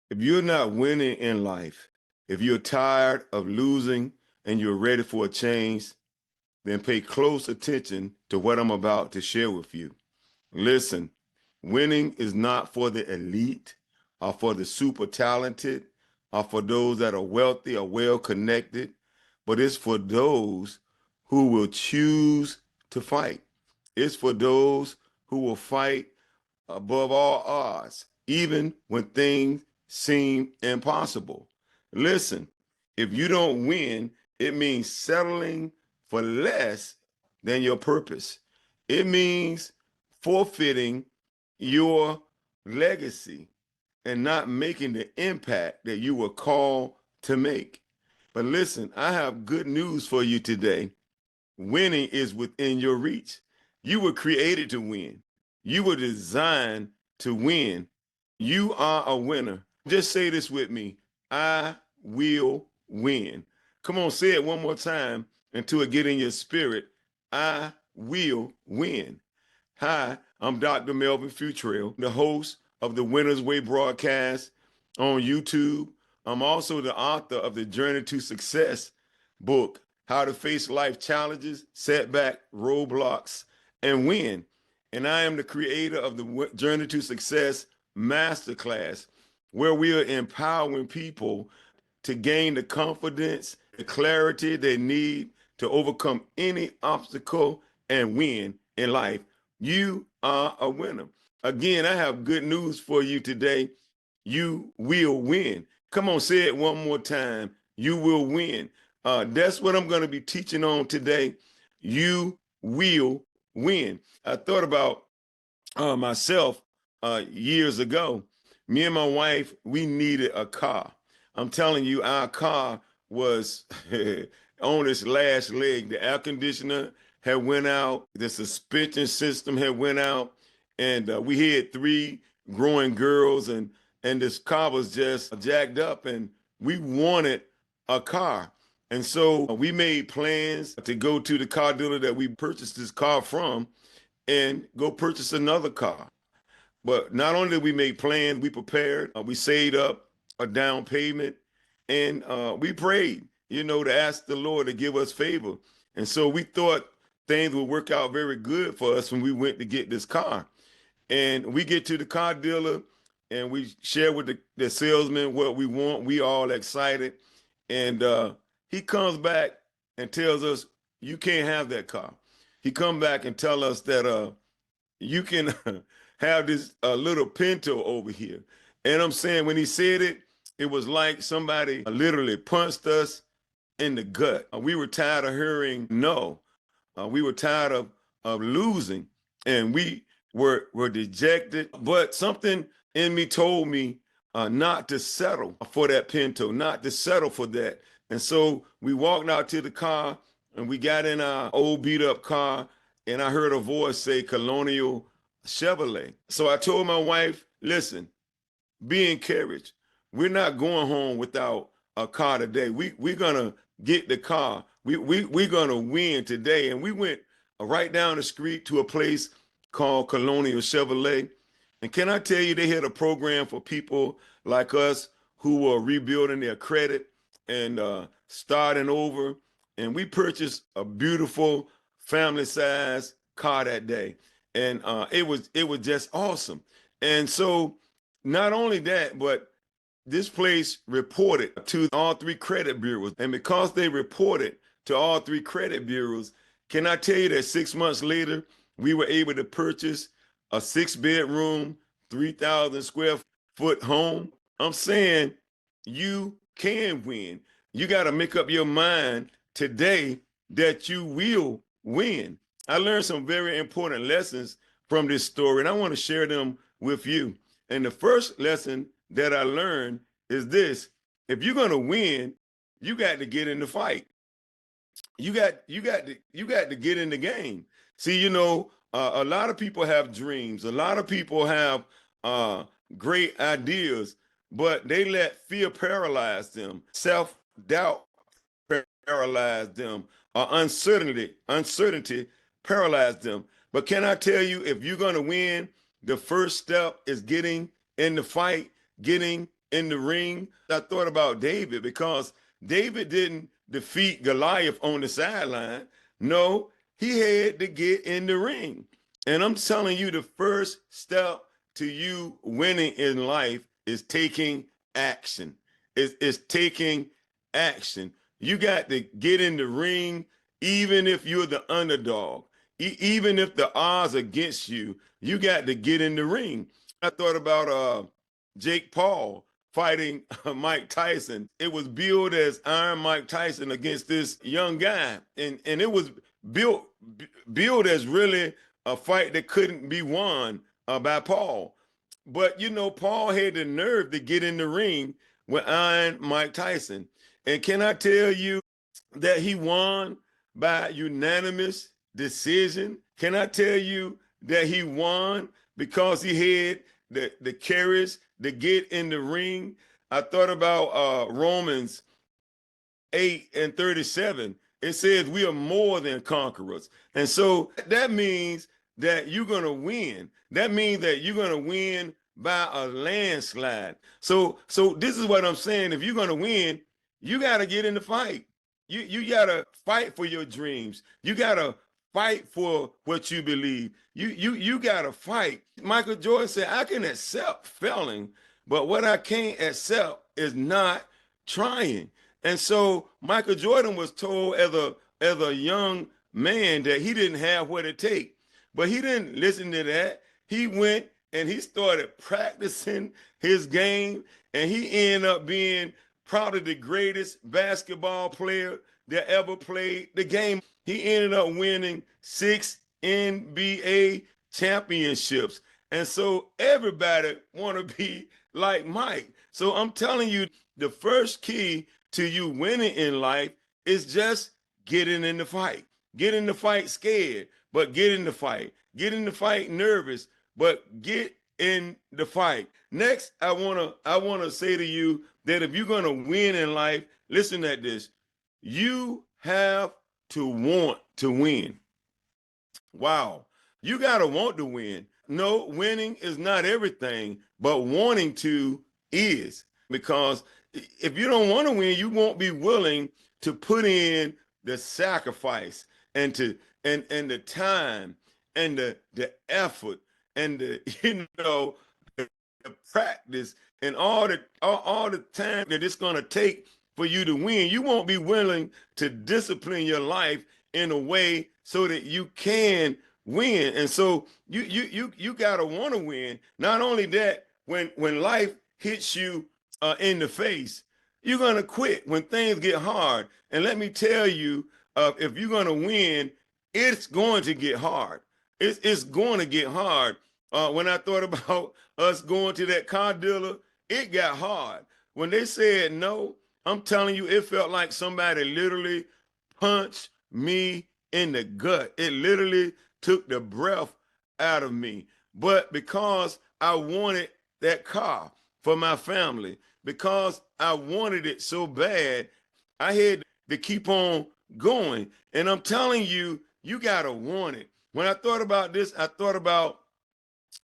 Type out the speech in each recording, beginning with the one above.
If you're not winning in life, if you're tired of losing and you're ready for a change, then pay close attention to what I'm about to share with you. Listen, winning is not for the elite or for the super talented or for those that are wealthy or well connected, but it's for those who will choose to fight. It's for those who will fight above all odds, even when things seem impossible. Listen, if you don't win, it means settling for less than your purpose. It means forfeiting your legacy and not making the impact that you were called to make. But listen, I have good news for you today. Winning is within your reach. You were created to win. You were designed to win. You are a winner. Just say this with me. I will win. Come on, say it one more time until it get in your spirit. I will win. Hi, I'm Dr. Melvin Futrell, the host of the Winner's Way broadcast on YouTube. I'm also the author of the Journey to Success book, How to Face Life Challenges, Setbacks, Roadblocks, and Win. And I am the creator of the Journey to Success Masterclass, where we are empowering people to gain the confidence, the clarity they need to overcome any obstacle and win in life. You are a winner. Again, I have good news for you today. You will win. Come on, say it one more time. You will win. That's what I'm going to be teaching on today. You will win. I thought about myself years ago. Me and my wife, we needed a car. I'm telling you, our car was on its last leg. The air conditioner had went out. The suspension system had went out. And we had three growing girls, and this car was just jacked up, and we wanted a car. And so we made plans to go to the car dealer that we purchased this car from and go purchase another car. But not only did we make plans, we prepared, we saved up a down payment, and we prayed, to ask the Lord to give us favor. And so we thought things would work out very good for us when we went to get this car. And we get to the car dealer and we share with the salesman what we want. We all excited. And he comes back and tells us, you can't have that car. He come back and tell us that you can have this little Pinto over here. And I'm saying, when he said it, it was like somebody literally punched us in the gut. We were tired of hearing no. We were tired of losing, and we were dejected. But something in me told me not to settle for that Pinto, not to settle for that. And so we walked out to the car, and we got in our old beat up car, and I heard a voice say Colonial Chevrolet. So I told my wife, listen, be encouraged. We're not going home without a car today. We're gonna get the car. We're gonna win today. And we went right down the street to a place called Colonial Chevrolet. And can I tell you, they had a program for people like us who were rebuilding their credit and starting over. And we purchased a beautiful family-size car that day. And it was just awesome. And so not only that, but this place reported to all three credit bureaus. And because they reported to all three credit bureaus, can I tell you that 6 months later, we were able to purchase a 6-bedroom, 3,000 square foot home? I'm saying you can win. You got to make up your mind today that you will win. I learned some very important lessons from this story, and I want to share them with you. And the first lesson that I learned is this: if you're going to win, you got to get in the fight. You got to get in the game. See, a lot of people have dreams. A lot of people have great ideas, but they let fear paralyze them, self-doubt paralyze them, or uncertainty paralyze them. But can I tell you, if you're going to win, the first step is getting in the fight, getting in the ring. I thought about David because David didn't defeat Goliath on the sideline. No, he had to get in the ring. And I'm telling you, the first step to you winning in life is taking action. It's taking action. You got to get in the ring, even if you're the underdog, even if the odds against you. You got to get in the ring. I thought about Jake Paul fighting Mike Tyson. It was billed as Iron Mike Tyson against this young guy, and it was built billed as really a fight that couldn't be won by Paul. But you know, Paul had the nerve to get in the ring with Iron Mike Tyson. And can I tell you that he won by unanimous decision? Can I tell you that he won because he had the courage to get in the ring? I thought about Romans 8:37. It says we are more than conquerors. And so that means that you're going to win. That means that you're going to win by a landslide. So this is what I'm saying. If you're going to win, you got to get in the fight. You got to fight for your dreams. You got to fight for what you believe. You got to fight. Michael Jordan said, I can accept failing, but what I can't accept is not trying. And so Michael Jordan was told as a young man that he didn't have what it takes. But he didn't listen to that. He went and he started practicing his game, and he ended up being probably the greatest basketball player that ever played the game. He ended up winning 6 NBA championships. And so everybody want to be like Mike. So I'm telling you, the first key to you winning in life is just getting in the fight. Get in the fight scared, but get in the fight. Get in the fight nervous, but get in the fight. Next, I wanna say to you that if you're gonna win in life, listen at this. You have to want to win. Wow. You gotta want to win. No, winning is not everything, but wanting to is. Because if you don't want to win, you won't be willing to put in the sacrifice and the time and the effort and the the practice and all the time that it's going to take for you to win. You won't be willing to discipline your life in a way so that you can win. And so you got to want to win. Not only that, when life hits you in the face, you're going to quit when things get hard. And let me tell you, if you're going to win, it's going to get hard. It's going to get hard. When I thought about us going to that car dealer, it got hard. When they said no, I'm telling you, it felt like somebody literally punched me in the gut. It literally took the breath out of me. But because I wanted that car for my family, because I wanted it so bad, I had to keep on going. And I'm telling you, you got to want it. When I thought about this, I thought about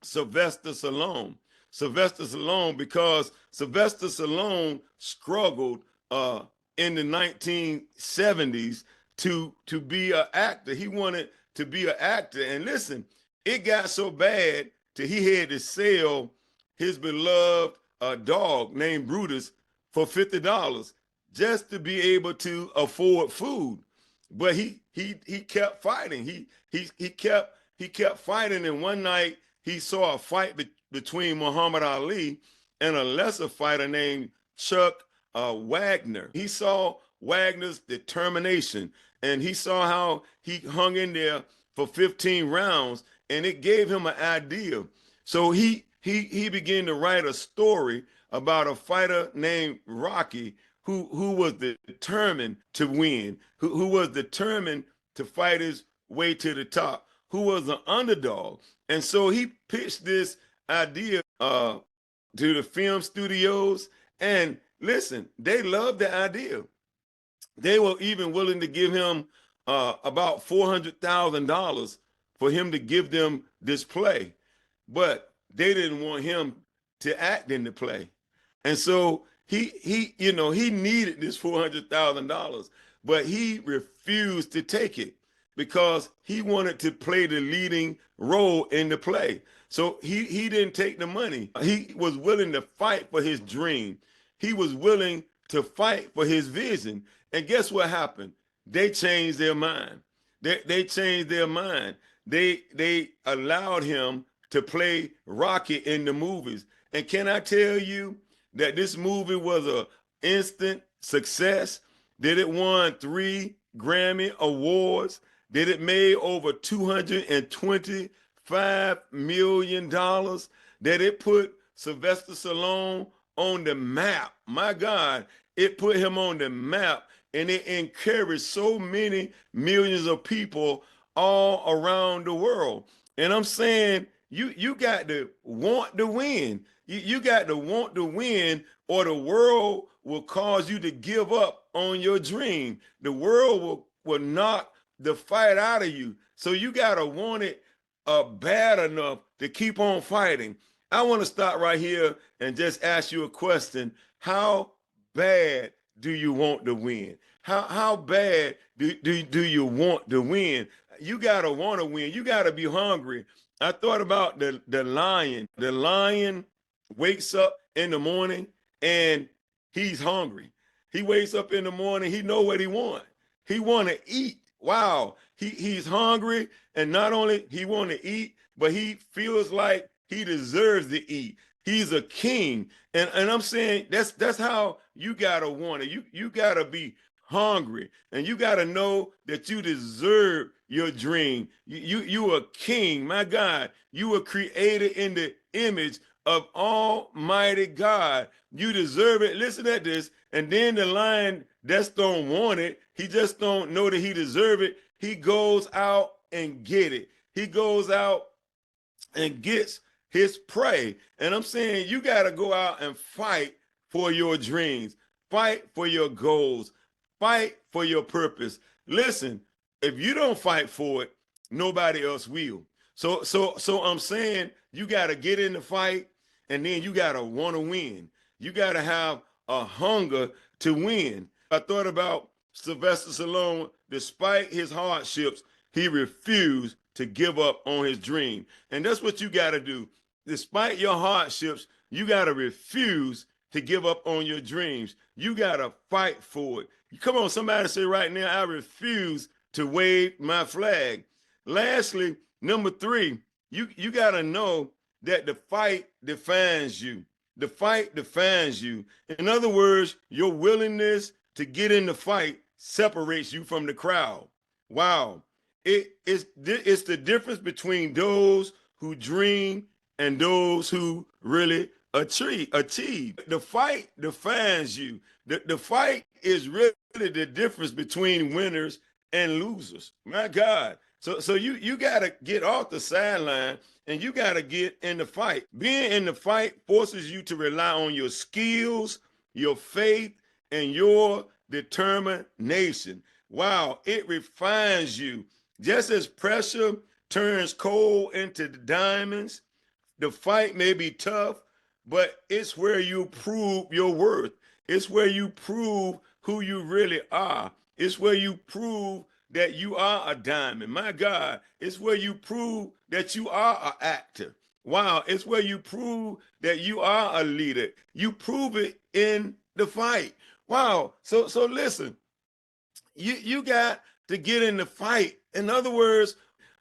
Sylvester Stallone. Sylvester Stallone, because Sylvester Stallone struggled in the 1970s to be an actor. He wanted to be an actor. And listen, it got so bad that he had to sell his beloved dog named Brutus for $50 just to be able to afford food. But he kept fighting. He kept fighting. And one night he saw a fight between Muhammad Ali and a lesser fighter named Chuck Wagner. He saw Wagner's determination, and he saw how he hung in there for 15 rounds, and it gave him an idea. So he began to write a story about a fighter named Rocky who was determined to win, who was determined to fight his way to the top, who was an underdog. And so he pitched this idea to the film studios, and listen, they loved the idea. They were even willing to give him about $400,000 for him to give them this play, but they didn't want him to act in the play. And so he needed this $400,000, but he refused to take it because he wanted to play the leading role in the play. So he didn't take the money. He was willing to fight for his dream. He was willing to fight for his vision. And guess what happened? They changed their mind. They changed their mind. They allowed him to play Rocky in the movies. And can I tell you that this movie was an instant success? That it won 3 Grammy Awards? That it made over $225 million? That it put Sylvester Stallone on the map? My God, it put him on the map, and it encouraged so many millions of people all around the world. And I'm saying you got to want to win. You got to want to win, or the world will cause you to give up on your dream. The world will knock the fight out of you. So you got to want it bad enough to keep on fighting. I want to stop right here and just ask you a question. How bad do you want to win? How bad do you want to win? You got to want to win. You got to be hungry. I thought about the lion. The lion wakes up in the morning and he's hungry. He wakes up in the morning, he know what he want. He want to eat. Wow. He's hungry, and not only he want to eat, but he feels like he deserves to eat. He's a king. And I'm saying that's how you gotta want it. You gotta be hungry, and you gotta know that you deserve your dream. You a king. My God, you were created in the image of Almighty God. You deserve it. Listen at this. And then the lion just don't want it. He just don't know that he deserve it. He goes out and get it. He goes out and gets his prey. And I'm saying you got to go out and fight for your dreams. Fight for your goals. Fight for your purpose. Listen, if you don't fight for it, nobody else will. So I'm saying you got to get in the fight, and then you got to want to win. You got to have a hunger to win. I thought about Sylvester Stallone. Despite his hardships, he refused to give up on his dream. And that's what you got to do. Despite your hardships, you got to refuse to give up on your dreams. You got to fight for it. Come on, somebody say right now, I refuse to wave my flag. Lastly, number 3, you got to know that the fight defines you. The fight defines you. In other words, your willingness to get in the fight separates you from the crowd. Wow. It's the difference between those who dream and those who really achieve. The fight defines you. The fight is really the difference between winners and losers. My God. So you got to get off the sideline and you got to get in the fight. Being in the fight forces you to rely on your skills, your faith, and your determination. Wow, it refines you. Just as pressure turns coal into diamonds, the fight may be tough, but it's where you prove your worth. It's where you prove who you really are. It's where you prove that you are a diamond. My God, it's where you prove that you are an actor. Wow, it's where you prove that you are a leader. You prove it in the fight. Wow, so listen, you got to get in the fight. In other words,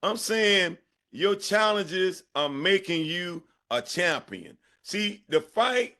I'm saying your challenges are making you a champion. See, the fight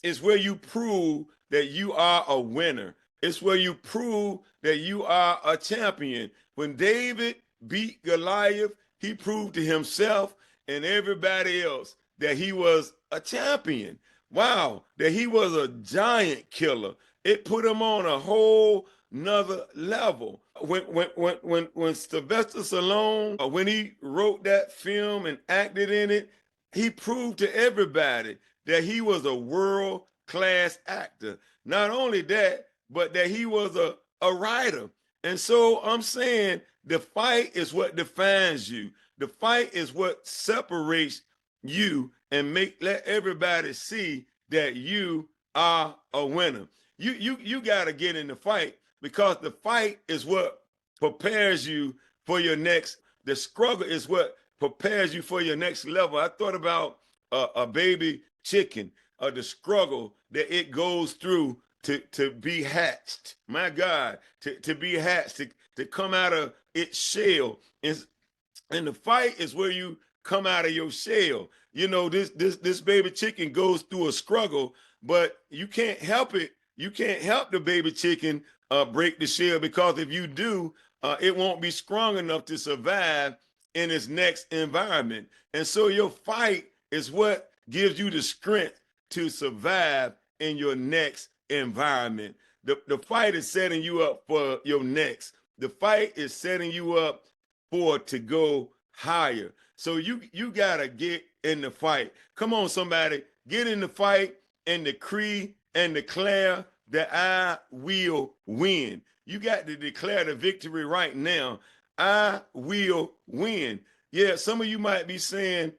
is where you prove that you are a winner. It's where you prove that you are a champion. When David beat Goliath, he proved to himself and everybody else that he was a champion. Wow, that he was a giant killer. It put him on a whole nother level. When Sylvester Stallone, when he wrote that film and acted in it, he proved to everybody that he was a world-class actor. Not only that, but that he was a writer. And so I'm saying the fight is what defines you. The fight is what separates you and let everybody see that you are a winner. You got to get in the fight, because the fight is what prepares you for your next. The struggle is what prepares you for your next level. I thought about a baby chicken, the struggle that it goes through to be hatched. My God, to be hatched, to come out of its shell. And the fight is where you come out of your shell. You know, this baby chicken goes through a struggle, but you can't help it. You can't help the baby chicken break the shell, because if you do, it won't be strong enough to survive in its next environment. And so your fight is what gives you the strength to survive in your next environment. The fight is setting you up for your next. The fight is setting you up for to go higher. So you gotta get in the fight. Come on, somebody, get in the fight and decree and declare that I will win. You got to declare the victory right now. I will win. Yeah, some of you might be saying,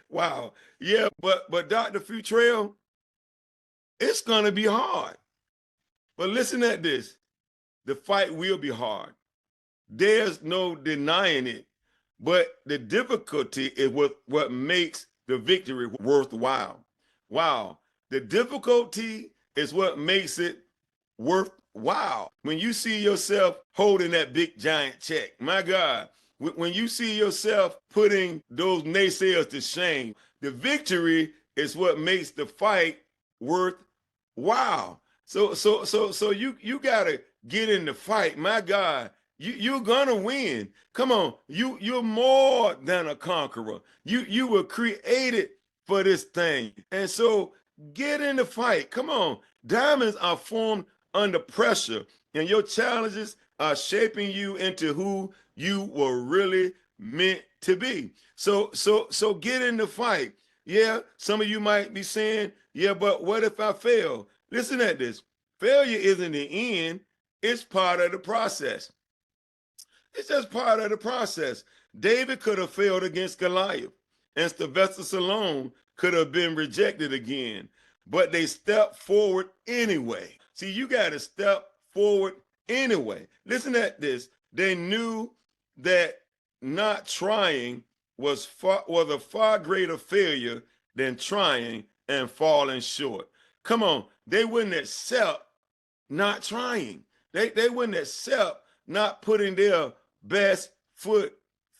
wow, yeah, but Dr. Futrell, it's gonna be hard. But listen at this. The fight will be hard. There's no denying it. But the difficulty is what makes the victory worthwhile. Wow. The difficulty is what makes it worthwhile. When you see yourself holding that big giant check, my God, when you see yourself putting those naysayers to shame, the victory is what makes the fight worthwhile. So you gotta get in the fight, my God. You're gonna win. Come on, you're more than a conqueror. You were created for this thing, and so get in the fight. Come on, diamonds are formed under pressure, and your challenges are shaping you into who you were really meant to be. So get in the fight. Yeah, some of you might be saying, yeah, but what if I fail? Listen at this. Failure isn't the end, it's part of the process. It's just part of the process. David could have failed against Goliath, and Sylvester Stallone could have been rejected again, but they stepped forward anyway. See, you got to step forward anyway. Listen at this. They knew that not trying was a far greater failure than trying and falling short. Come on, they wouldn't accept not trying. They wouldn't accept not putting their best foot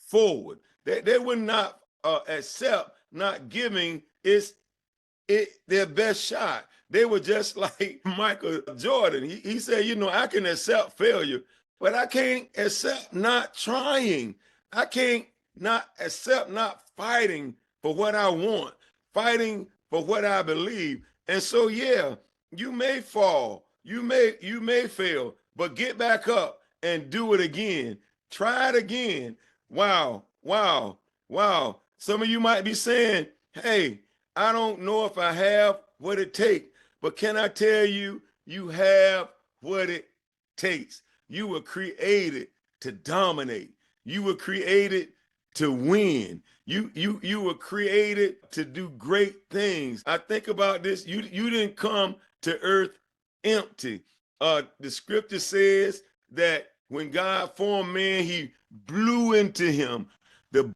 forward. They would not accept not giving their best shot. They were just like Michael Jordan. He said, you know, I can accept failure, but I can't accept not trying. I can't not accept not fighting for what I want, fighting for what I believe. And so, yeah, you may fall, you may fail, but get back up and do it again. Try it again. Wow, wow, wow. Some of you might be saying, hey, I don't know if I have what it takes, but can I tell you, you have what it takes. You were created to dominate. You were created to win. You were created to do great things. I think about this. You didn't come to earth empty. The scripture says that when God formed man, he blew into him the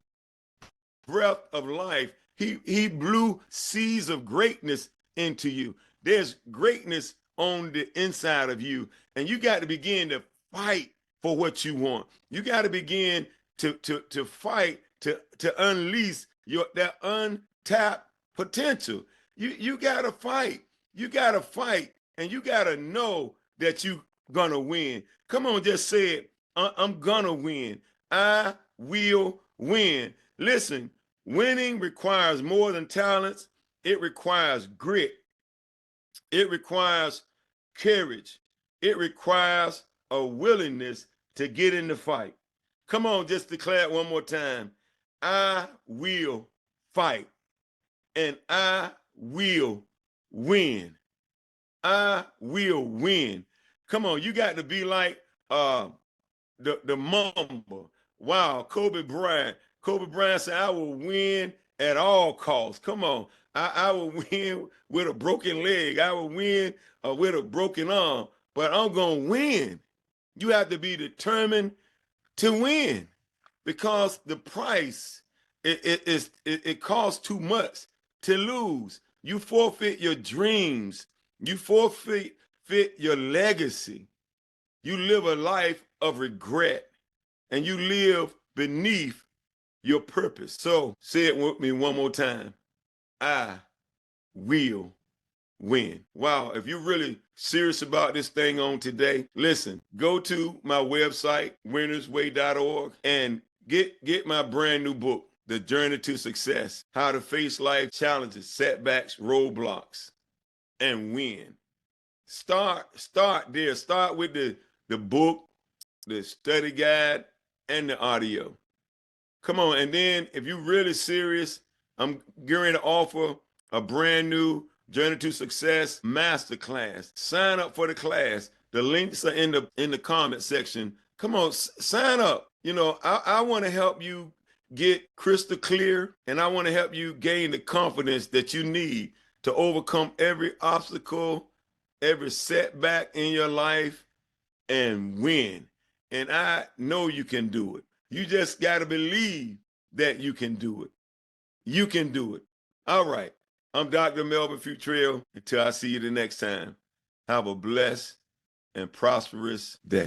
breath of life. He blew seeds of greatness into you. There's greatness on the inside of you, and you got to begin to fight for what you want. You got to begin to fight to unleash that untapped potential. You got to fight. You got to fight, and you got to know that you gonna win. Come on, just say it. I'm gonna win. I will win. Listen, winning requires more than talents. It requires grit. It requires courage. It requires a willingness to get in the fight. Come on, just declare it one more time. I will fight, and I will win. I will win. Come on, you got to be like the Mamba. Wow, Kobe Bryant. Kobe Bryant said, I will win at all costs. Come on. I will win with a broken leg. I will win with a broken arm, but I'm going to win. You have to be determined to win because the price, it costs too much to lose. You forfeit your dreams. You forfeit your legacy. You live a life of regret and you live beneath your purpose. So say it with me one more time. I will win. Wow, if you're really serious about this thing on today, listen, go to my website, winnersway.org, and get my brand new book, The Journey to Success, How to Face Life Challenges, Setbacks, Roadblocks, and Win. Start there. Start with the book, the study guide, and the audio. Come on. And then if you're really serious, I'm going to offer a brand new Journey to Success masterclass. Sign up for the class. The links are in the comment section. Come on, sign up. You know, I want to help you get crystal clear, and I want to help you gain the confidence that you need to overcome every obstacle, every setback in your life, and win. And I know you can do it. You just got to believe that you can do it. You can do it. All right. I'm Dr. Melvin Futrell. Until I see you the next time, have a blessed and prosperous day.